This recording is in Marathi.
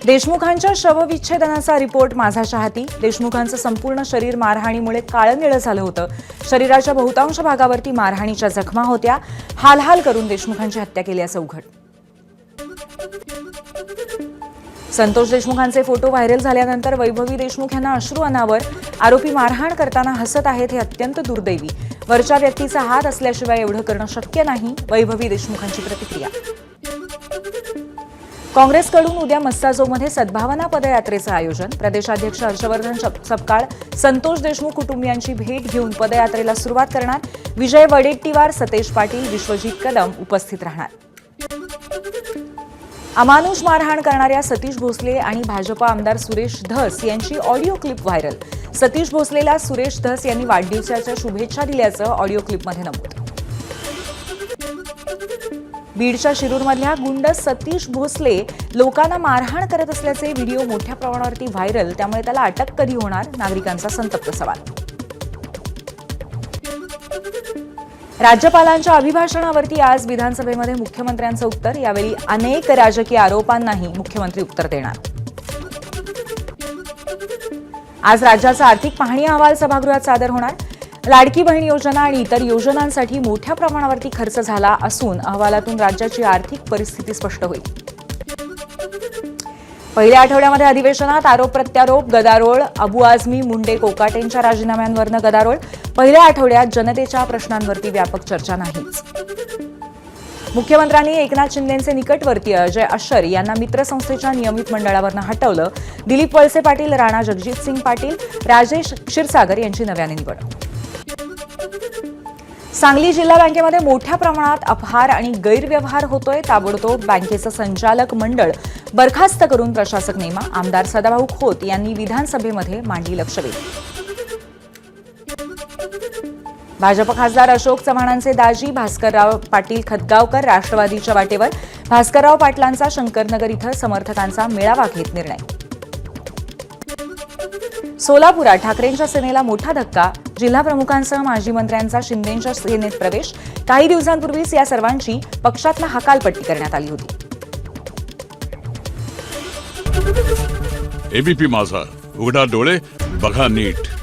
देशमुखांच्या शवविच्छेदनाचा रिपोर्ट माझ्या हाती. देशमुखांचं संपूर्ण शरीर मारहाणीमुळे काळनिळं झालं होतं. शरीराच्या बहुतांश भागावरती मारहाणीच्या जखमा होत्या. हालहाल करून देशमुखांची हत्या केली असं उघड. संतोष देशमुखांचे फोटो व्हायरल झाल्यानंतर वैभवी देशमुख यांना अश्रू अनावर. आरोपी मारहाण करताना हसत आहेत हे अत्यंत दुर्दैवी. वरच्या व्यक्तीचा हात असल्याशिवाय एवढं करणं शक्य नाही. वैभवी देशमुखांची प्रतिक्रिया. काँग्रेसकडून उद्या मस्साजोगमध्ये सद्भावना पदयात्रेचं आयोजन. प्रदेशाध्यक्ष हर्षवर्धन सपकाळ संतोष देशमुख कुटुंबियांची भेट घेऊन पदयात्रेला सुरुवात करणार. विजय वडेट्टीवार, सतेज पाटील, विश्वजित कदम उपस्थित राहणार. अमानुष मारहाण करणाऱ्या सतीश भोसले आणि भाजपा आमदार सुरेश धस यांची ऑडिओ क्लिप व्हायरल. सतीश भोसलेला सुरेश धस यांनी वाढदिवसाच्या शुभेच्छा दिल्याचं ऑडिओ क्लिपमध्ये नमूद. बीडच्या शिरूरमधल्या गुंड सतीश भोसले लोकांना मारहाण करत असल्याचे व्हिडिओ मोठ्या प्रमाणावरती व्हायरल. त्यामुळे त्याला अटक कधी होणार, नागरिकांचा संतप्त सवाल. राज्यपालांच्या अभिभाषणावरती आज विधानसभेमध्ये मुख्यमंत्र्यांचं उत्तर. यावेळी अनेक राजकीय आरोपांनाही मुख्यमंत्री उत्तर देणार. आज राज्याचा आर्थिक पाहणी अहवाल सभागृहात सादर होणार. लाडकी बहीण योजना आणि इतर योजनांसाठी मोठ्या प्रमाणावरती खर्च झाला असून अहवालातून राज्याची आर्थिक परिस्थिती स्पष्ट होईल. पहिल्या आठवड्यामध्ये अधिवेशनात आरोप प्रत्यारोप, गदारोळ. अबू आझमी, मुंडे, कोकाटेंच्या राजीनाम्यांवरनं गदारोळ. पहिल्या आठवड्यात जनतेच्या प्रश्नांवरती व्यापक चर्चा नाहीच. मुख्यमंत्र्यांनी एकनाथ शिंदेंचे निकटवर्तीय अजय अश्शर यांना मित्रसंस्थेच्या नियमित मंडळावरनं हटवलं. दिलीप वळसे पाटील, राणा जगजितसिंग पाटील, राजेश क्षीरसागर यांची नव्याने निवड. सांगली जिल्हा बँकेमध्ये मोठ्या प्रमाणात अपहार आणि गैरव्यवहार होतोय. ताबडतोब बँकेचं संचालक मंडळ बरखास्त करून प्रशासक नेमा. आमदार सदाभाऊ खोत यांनी विधानसभेमध्ये मांडली लक्षवेधी. भाजप खासदार अशोक चव्हाणांचे दाजी भास्करराव पाटील खतगावकर राष्ट्रवादीच्या वाटेवर. भास्करराव पाटलांचा शंकरनगर इथं समर्थकांचा मेळावा घेत निर्णय. सोलापुरात ठाकरेंच्या सेनेला मोठा धक्का. जिल्हाप्रमुखांसह माजी मंत्र्यांचा शिंदेंच्या सेनेत प्रवेश. काही दिवसांपूर्वीच या सर्वांची पक्षातनं हकालपट्टी करण्यात आली होती. एबीपी माझा, उघडा डोळे बघा नीट.